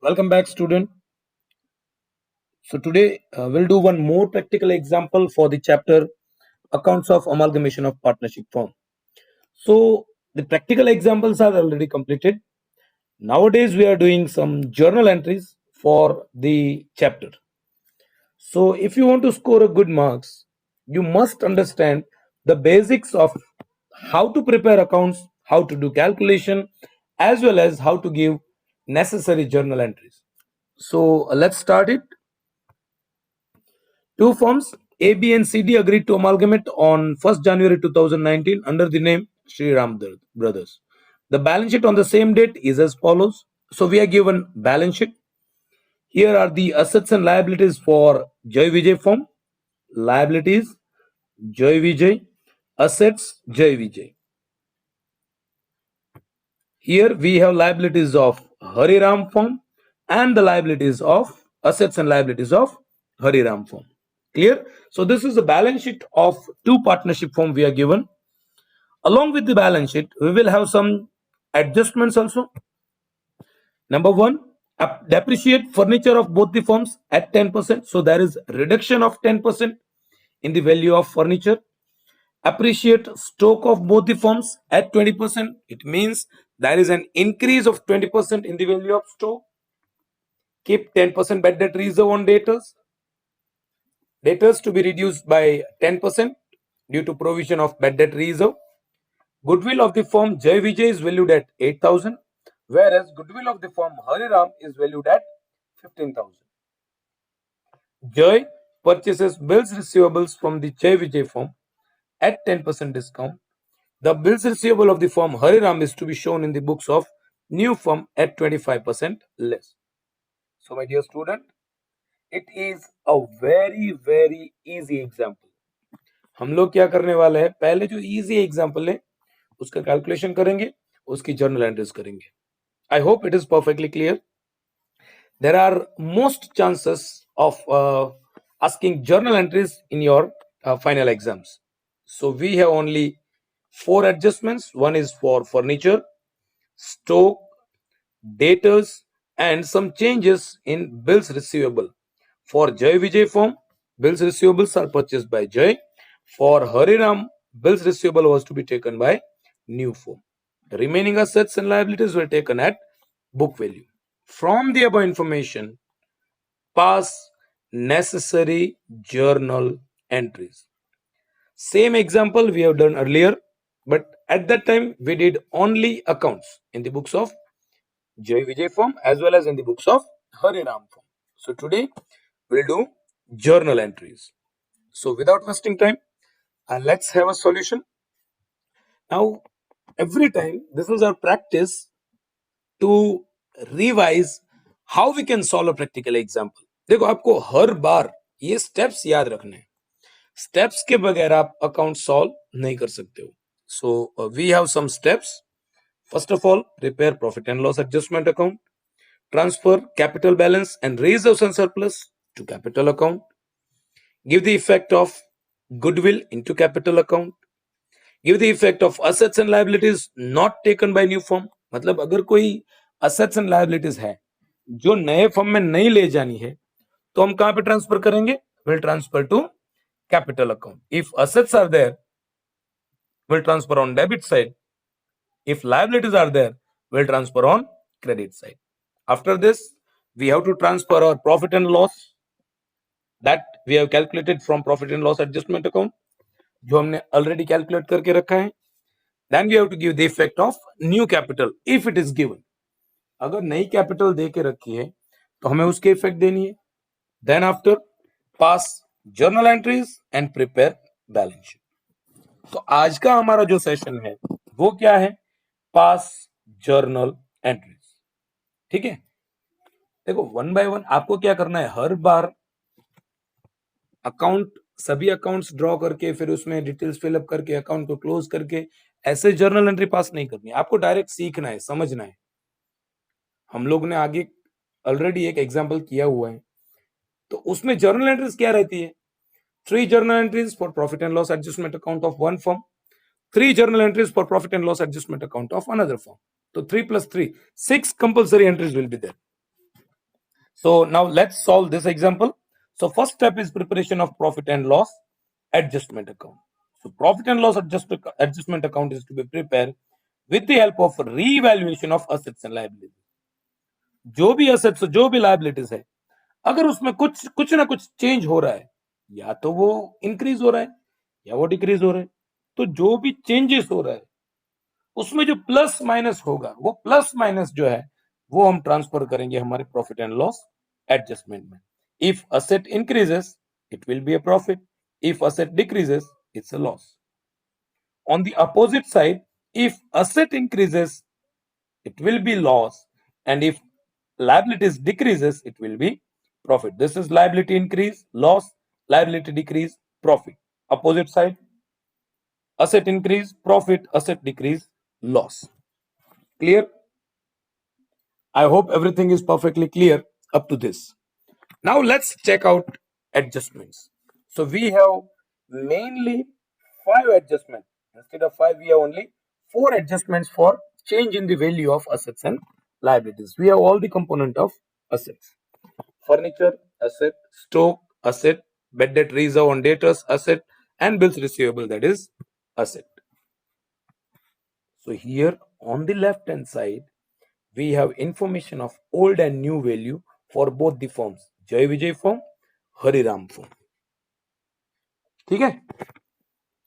Welcome back, student. So today we'll do one more practical example for the chapter Accounts of Amalgamation of Partnership Firm. So the practical examples are already completed. Nowadays we are doing some journal entries for the chapter. So if you want to score a good marks, you must understand the basics of how to prepare accounts, how to do calculation, as well as how to give necessary journal entries. So let's start it. Two firms, A, B, and C, D, agreed to amalgamate on 1st January 2019 under the name Sri Ram Brothers. The balance sheet on the same date is as follows. So we are given balance sheet. Here are the assets and liabilities for Jai Vijay firm. Liabilities Jai Vijay, assets Jai Vijay. Here we have liabilities of Hari Ram firm and the liabilities of assets and liabilities of Hari Ram firm. Clear? So this is the balance sheet of two partnership firm we are given. Along with the balance sheet, we will have some adjustments also. Number one, depreciate furniture of both the firms at 10%. So there is reduction of 10% in the value of furniture. Appreciate stock of both the firms at 20%. It means there is an increase of 20% in the value of stock. Keep 10% bad debt reserve on debtors. Debtors to be reduced by 10% due to provision of bad debt reserve. Goodwill of the firm Jai Vijay is valued at 8,000, whereas goodwill of the firm Hari Ram is valued at 15,000. Jai purchases bills receivables from the Jai Vijay firm at 10% discount. The bills receivable of the firm Hari Ram is to be shown in the books of new firm at 25% less. So my dear student, it is a very easy example. हम लोग क्या करने वाले हैं, पहले जो easy example है उसका कैलकुलेशन करेंगे, उसकी जर्नल एंट्रीज करेंगे. I hope it is perfectly clear. There are most chances of asking journal entries in your final exams. So we have only 4 adjustments. One is for furniture, stock, debtors, and some changes in bills receivable. For Jai Vijay firm, bills receivables are purchased by Jai. For Hari Ram, bills receivable was to be taken by new firm. The remaining assets and liabilities were taken at book value. From the above information, pass necessary journal entries. Same example we have done earlier, but at that time we did only accounts in the books of Jai Vijay firm as well as in the books of Hari Ram firm. So today we'll do journal entries. So without wasting time, let's have a solution. Now, every time this is our practice to revise how we can solve a practical example. देखो आपको हर बार ये steps याद रखने हैं. Steps के बगैर आप account solve नहीं कर सकते हो. So we have some steps. First of all, prepare profit and loss adjustment account. Transfer capital balance and reserves and surplus to capital account. Give the effect of goodwill into capital account. Give the effect of assets and liabilities not taken by new firm. मतलब अगर कोई assets and liabilities है जो नए firm में नहीं ले जानी है तो हम कहां पे ट्रांसफर करेंगे? We'll transfer to capital account. If assets are there, we'll transfer on debit side. If liabilities are there, we'll transfer on credit side. After this, we have to transfer our profit and loss that we have calculated from profit and loss adjustment account, जो हमने already calculate करके रखा है. Then we have to give the effect of new capital if it is given. अगर नई capital दे के रखी है तो हमें उसके effect देनी है. Then after, pass journal entries and prepare balance sheet. तो आज का हमारा जो सेशन है वो क्या है? पास जर्नल एंट्रीज. ठीक है, देखो वन बाय वन आपको क्या करना है, हर बार अकाउंट सभी अकाउंट्स ड्रॉ करके फिर उसमें डिटेल्स फिलअप करके अकाउंट को क्लोज करके ऐसे जर्नल एंट्री पास नहीं करनी है. आपको डायरेक्ट सीखना है, समझना है. हम लोग ने आगे ऑलरेडी एक एग्जांपल किया हुआ है, तो उसमें जर्नल एंट्रीज क्या रहती है? 3 journal entries for profit and loss adjustment account of one firm, 3 journal entries for profit and loss adjustment account of another firm. So 3 plus 3, 6 compulsory entries will be there. So now let's solve this example. So first step is preparation of profit and loss adjustment account. So profit and loss adjustment account is to be prepared with the help of reevaluation of assets and liabilities. जो भी assets जो भी liabilities है, अगर उसमें कुछ ना कुछ चेंज हो रहा है, या तो वो इंक्रीज हो रहा है या वो डिक्रीज हो रहा है, तो जो भी चेंजेस हो रहा है उसमें जो प्लस माइनस होगा, वो प्लस माइनस जो है वो हम ट्रांसफर करेंगे हमारे प्रॉफिट एंड लॉस एडजस्टमेंट में. If asset increases it will be a profit, if asset decreases it's a loss. On the opposite side, if asset increases it will be loss, and if liabilities decreases it will be profit. This is liability increase loss, liability decrease profit. Opposite side, asset increase profit, asset decrease loss. Clear? I hope everything is perfectly clear up to this. Now let's check out adjustments. So we have mainly 5 adjustments. Instead of 5, we have only 4 adjustments for change in the value of assets and liabilities. We have all the component of assets. Furniture, asset, stock, asset, bad debt reserve on debtors, asset, and bills receivable, that is asset. So here on the left hand side, we have information of old and new value for both the firms, Jai Vijay firm, Hariram form. ठीक है,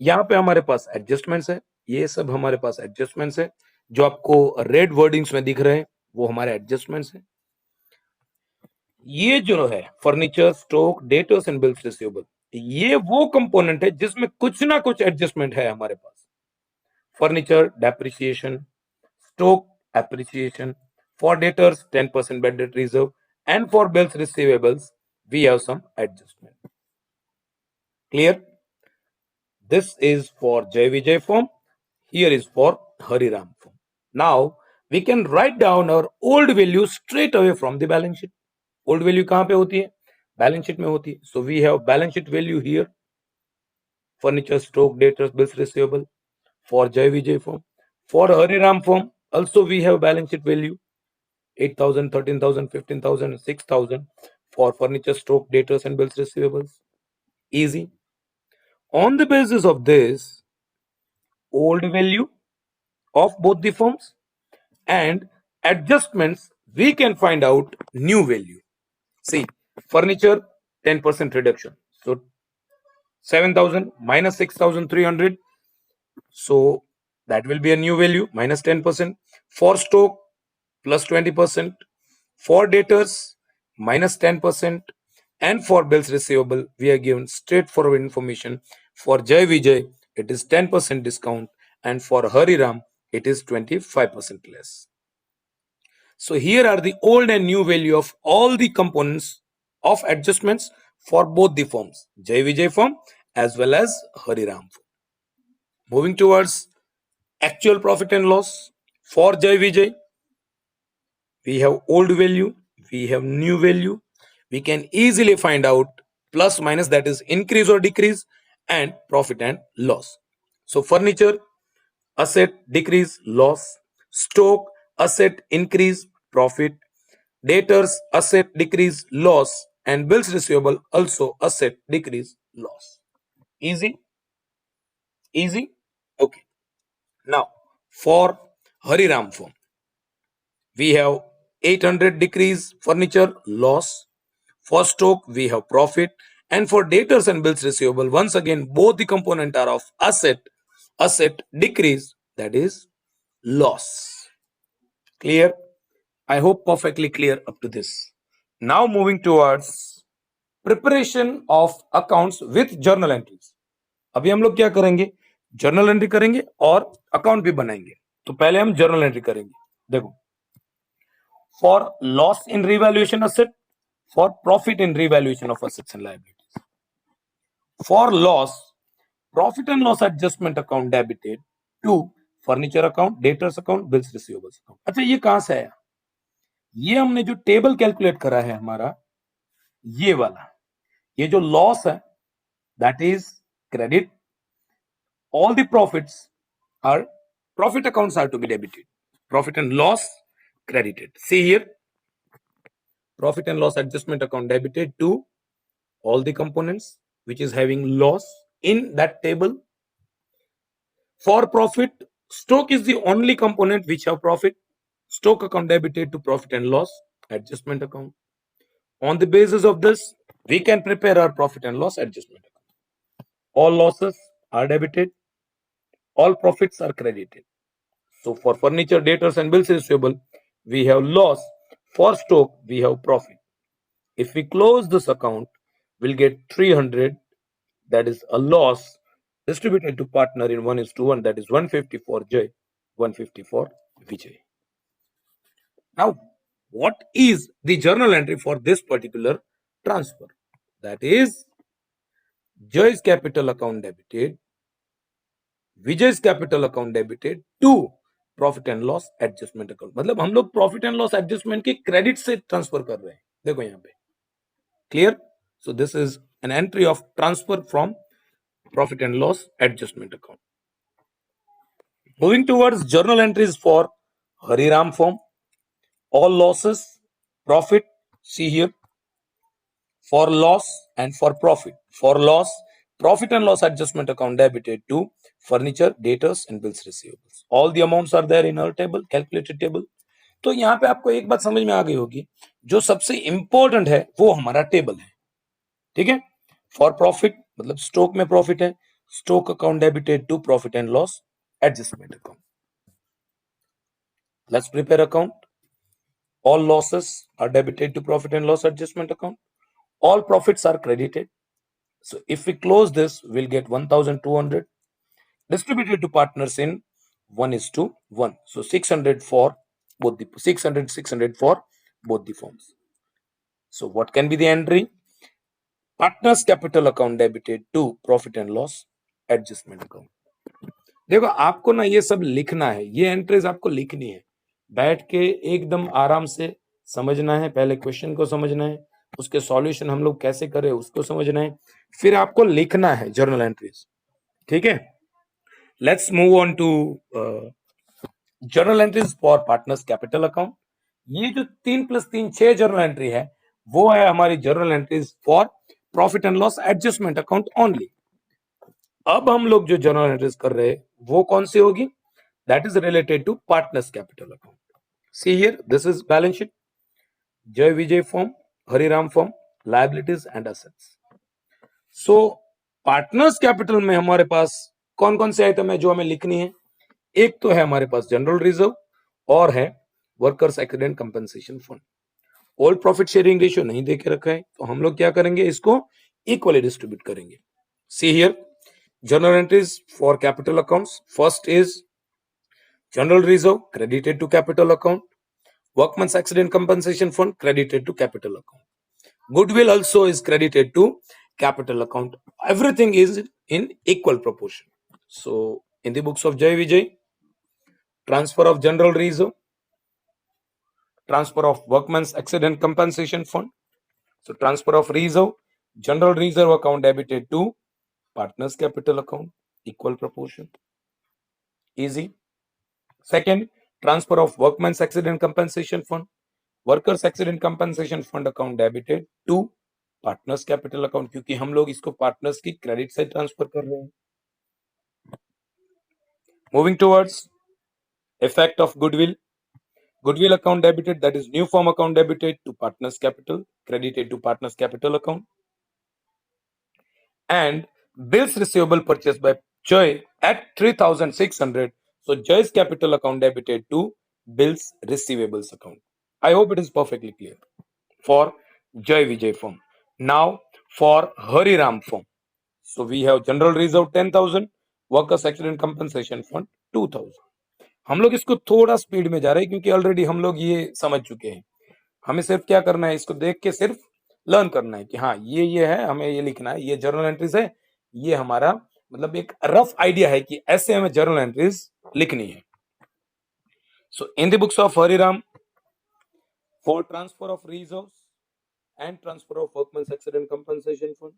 यहाँ पे हमारे पास adjustments है, ये सब हमारे पास adjustments है. जो आपको रेड वर्डिंग्स में दिख रहे हैं वो हमारे एडजस्टमेंट्स है. ये जो है furniture, stock, debtors and bills receivable, ये वो कंपोनेंट है जिसमें कुछ ना कुछ एडजस्टमेंट है हमारे पास. Furniture depreciation, stock appreciation, for debtors 10% bad debt reserve, and for bills receivables we have some adjustment. Clear? This is for Jai Vijay firm, here is for Hariram firm. Now we can write down our old value straight away from the balance sheet. Old value कहाँ पे होती है? Balance sheet में होती है. So we have balance sheet value here, furniture, stock, debtors, bills receivable for Jai Vijay firm. For Hariram firm also we have balance sheet value 8,000, 13,000, 15,000, 6,000 for furniture, stock, debtors and bills receivables. Easy. On the basis of this old value of both the firms and adjustments, we can find out new value. See, furniture 10% reduction. So 7,000 minus 6,300. So that will be a new value, minus 10%. For stock, plus 20%. For debtors, minus 10%. And for bills receivable, we are given straightforward information. For Jai Vijay, it is 10% discount. And for Hariram, it is 25% less. So here are the old and new value of all the components of adjustments for both the firms, Jai Vijay firm as well as Hariram firm. Moving towards actual profit and loss for Jai Vijay, we have old value, we have new value. We can easily find out plus minus, that is increase or decrease, and profit and loss. So furniture, asset decrease, loss. Stock, asset increase, profit. Debtors, asset decrease, loss. And bills receivable also asset decrease, loss. Easy? Easy? Okay. Now for Hariram firm, we have 800 decrease furniture, loss. For stock, we have profit. And for debtors and bills receivable, once again, both the component are of asset decrease, that is loss. Clear? I hope perfectly clear up to this. Now moving towards preparation of accounts with journal entries. अभी हम लोग क्या करेंगे? Journal entry करेंगे और account भी बनाएंगे. तो पहले हम जर्नल एंट्री करेंगे. देखो, for loss in revaluation asset, for profit in revaluation of assets and liabilities. For loss, profit and loss adjustment account debited to furniture account, debtors account, bills receivables account. अच्छा, ये कहां से आया? ये हमने जो टेबल कैलकुलेट करा है हमारा, ये वाला, ये जो लॉस है, that is credit. All the profits are, profit accounts are to be debited. Profit and loss credited. See here, profit and loss adjustment account debited to all the components which is having loss in that table. For profit, stock is the only component which have profit. Stock account debited to profit and loss adjustment account. On the basis of this, we can prepare our profit and loss adjustment account. All losses are debited, all profits are credited. So for furniture, debtors and bills receivable, we have loss. For stock, we have profit. If we close this account, we'll get 300, that is a loss, distributed to partner in 1:1, that is 150 for Jay, 150 for Vijay. Now, what is the journal entry for this particular transfer? That is Jay's capital account debited, Vijay's capital account debited to profit and loss adjustment account. मतलब हम लोग profit and loss adjustment के credit से transfer कर रहे हैं. देखो यहाँ पे clear. So this is an entry of transfer from profit and loss adjustment account. Moving towards journal entries for Hariram form. All losses, profit, see here, for loss and for profit. For loss, profit and loss adjustment account debited to furniture, debtors and bills receivables. All the amounts are there in our table, calculated table. तो यहाँ पे आपको एक बात समझ में आ गई होगी, जो सबसे इंपॉर्टेंट है वो हमारा टेबल है. ठीक है. फॉर प्रॉफिट मतलब स्टॉक में प्रॉफिट है, stock account debited to profit and loss adjustment account. Let's prepare account. All losses are debited to profit and loss adjustment account. All profits are credited. So if we close this, we'll get 1,200 distributed to partners in 1:1. So 600 for both the 600 for both the firms. So what can be the entry? Partners capital account debited to profit and loss adjustment account. देखो आपको ना ये सब लिखना है, ये entries आपको लिखनी है. बैठ के एकदम आराम से समझना है. पहले क्वेश्चन को समझना है, उसके सॉल्यूशन हम लोग कैसे करें उसको समझना है, फिर आपको लिखना है जर्नल एंट्रीज. ठीक है. Let's move on to journal entries for partners capital account. ये जो 3+3 6 जर्नल एंट्री है वो है हमारी journal entries for profit and loss adjustment account only. अब हम लोग जो जर्नल एंट्रीज कर रहे हैं वो कौन सी होगी? That is related to partners capital account. See here, this is balance sheet, Jai Vijay firm, Hariram firm, liabilities and assets. So partners capital में हमारे पास कौन कौन से आइटम है जो हमें लिखनी है? एक तो है हमारे पास जनरल रिजर्व और है workers accident compensation fund. Old profit sharing ratio नहीं देके रखा है तो हम लोग क्या करेंगे, इसको इक्वली डिस्ट्रीब्यूट करेंगे. See here, journal entries for capital accounts. First is general reserve credited to capital account. Workman's accident compensation fund credited to capital account. Goodwill also is credited to capital account. Everything is in equal proportion. So in the books of Jai Vijay, transfer of general reserve, transfer of workman's accident compensation fund. So transfer of reserve, general reserve account debited to partners capital account, equal proportion. Easy. Second, transfer of workman's accident compensation fund, workers accident compensation fund account debited to partners capital account, क्योंकि हम लोग इसको partners की credit से transfer कर रहे हैं. Moving towards effect of goodwill. Goodwill account debited, that is new firm account debited to partners capital, credited to partners capital account. And bills receivable purchased by Joy at 3,600. So Joy's capital account debited to bills receivables account. I hope it is perfectly clear for Joy Vijay firm. Now for Hari Ram firm. So we have general reserve 10,000, workers accident compensation fund 2,000. हम लोग इसको थोड़ा speed में जा रहे हैं क्योंकि already हम लोग ये समझ चुके हैं. हमें सिर्फ क्या करना है, इसको देख के सिर्फ लर्न करना है कि हाँ ये है, हमें ये लिखना है, ये जर्नल एंट्रीज है, ये हमारा मतलब एक रफ आइडिया है कि ऐसे हमें जर्नल एंट्रीज लिखनी है. So in the books of Hariram, for transfer of reserves and transfer of workman's accident compensation fund.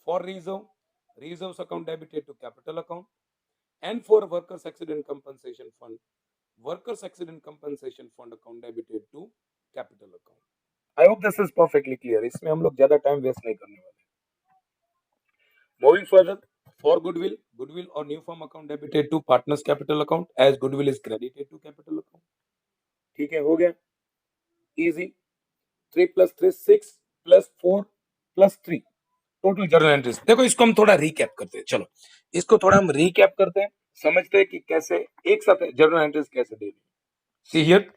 For reserves account debited to capital account. And for workers accident compensation fund, workers accident compensation fund account debited to capital account. I hope this is perfectly clear. इसमें हम लोग ज्यादा time waste नहीं करने वाले. Moving further, for goodwill, goodwill और new firm account debited to partners capital account as goodwill is credited to capital account. ठीक है, हो गया इजी. 3 + 3 6 + 4 + 3 total journal entries. देखो इसको हम थोड़ा रिकैप करते हैं. चलो इसको थोड़ा हम रिकैप करते हैं, समझते हैं कि कैसे एक साथ जर्नल एंट्रीज कैसे दे. See here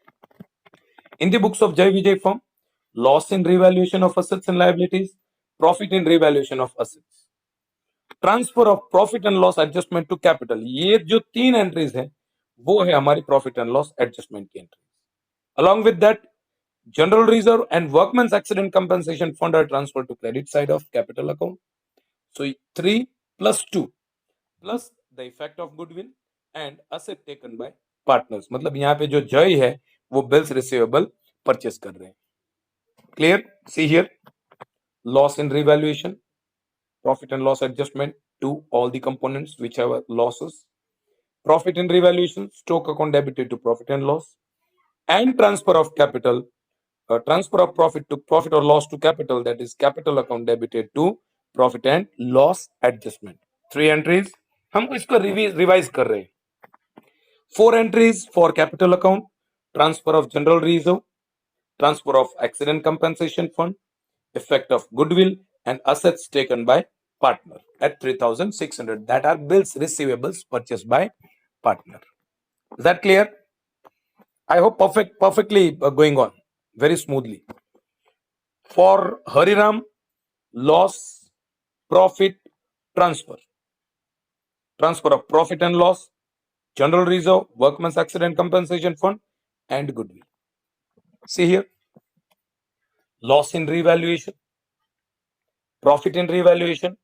in the books of Jai Vijay firm, loss in revaluation of assets and liabilities, profit in revaluation of assets, transfer of profit and loss adjustment to capital. ये जो 3 entries है वो है हमारी profit and loss adjustment की entry. Along with that general reserve and workmen's accident compensation fund are transfer to credit side of capital account. So 3 + 2 plus the effect of goodwill and asset taken by partners. मतलब यहाँ पे जो जय है वो bills receivable purchase कर रहे हैं. Clear? See here loss in revaluation, profit and loss adjustment to all the components which have losses, profit in revaluation, stock account debited to profit and loss, and transfer of capital, transfer of profit to profit or loss to capital, that is capital account debited to profit and loss adjustment. 3 entries. हम इसको revise कर रहे हैं. 4 entries for capital account, transfer of general reserve, transfer of accident compensation fund, effect of goodwill and assets taken by partner at 3,600. That are bills receivables purchased by partner. Is that clear? I hope perfectly going on very smoothly. For Hariram, loss, profit, transfer of profit and loss, general reserve, workman's accident compensation fund, and goodwill. See here, loss in revaluation, profit in revaluation,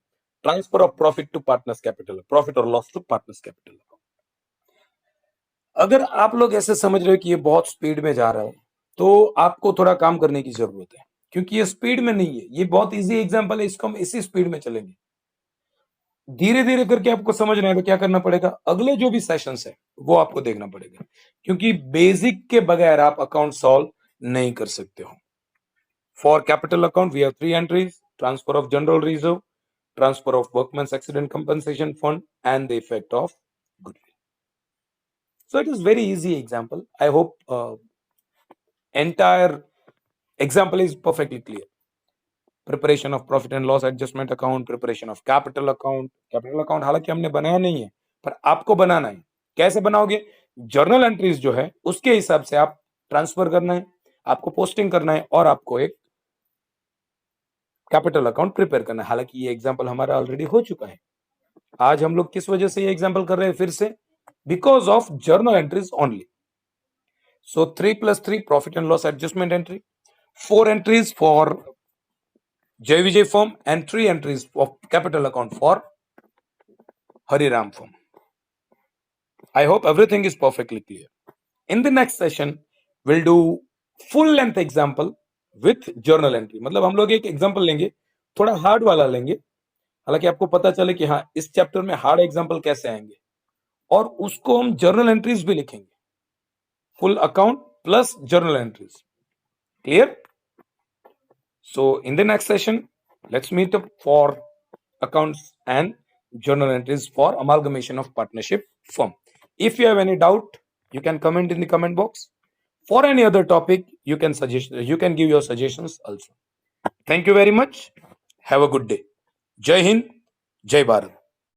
transfer of profit to partners capital, profit or loss to partners capital. अगर आप लोग ऐसे समझ रहे हो कि ये बहुत स्पीड में जा रहा है तो आपको थोड़ा काम करने की जरूरत है, क्योंकि ये स्पीड में नहीं है. ये बहुत इजी एग्जांपल है, इसको हम इसी स्पीड में चलेंगे. धीरे धीरे करके आपको समझना है तो क्या करना पड़ेगा, अगले जो भी सेशंस है वो आपको देखना पड़ेगा, क्योंकि बेसिक के बगैर आप अकाउंट सॉल्व नहीं कर सकते हो. For capital account we have 3 entries, transfer of general reserve, transfer of workman's accident compensation fund, and the effect of goodwill. So it is very easy example. I hope entire example is perfectly clear. Preparation of profit and loss adjustment account, preparation of capital account. Capital account हालांकि हमने बनाया नहीं है पर आपको बनाना है. कैसे बनाओगे? जर्नल एंट्रीज जो है उसके हिसाब से आप ट्रांसफर करना है, आपको पोस्टिंग करना है और आपको एक कैपिटल अकाउंट प्रिपेयर करना है. हालांकि ये एग्जांपल हमारा ऑलरेडी हो चुका है. आज हम लोग किस वजह से ये एग्जांपल कर रहे हैं फिर से? Because of journal entries only. So 3 + 3 profit and loss adjustment entry, 4 entries for Jai Vijay firm and 3 entries of capital account for Hariram firm. I hope everything is perfectly clear. In the next session we'll do full length example with journal entry. मतलब हम लोग एक example लेंगे, थोड़ा hard वाला लेंगे, हालांकि आपको पता चले कि हाँ इस चैप्टर में हार्ड एग्जांपल कैसे आएंगे, और उसको हम जर्नल एंट्रीज भी लिखेंगे. Full account plus journal entries. Clear? So in the next session, let's meet up for accounts and journal entries for amalgamation of partnership firm. If you have any doubt, you can comment in the comment box. For any other topic, you can give your suggestions also. Thank you very much. Have a good day. Jai Hind, Jai Bharat.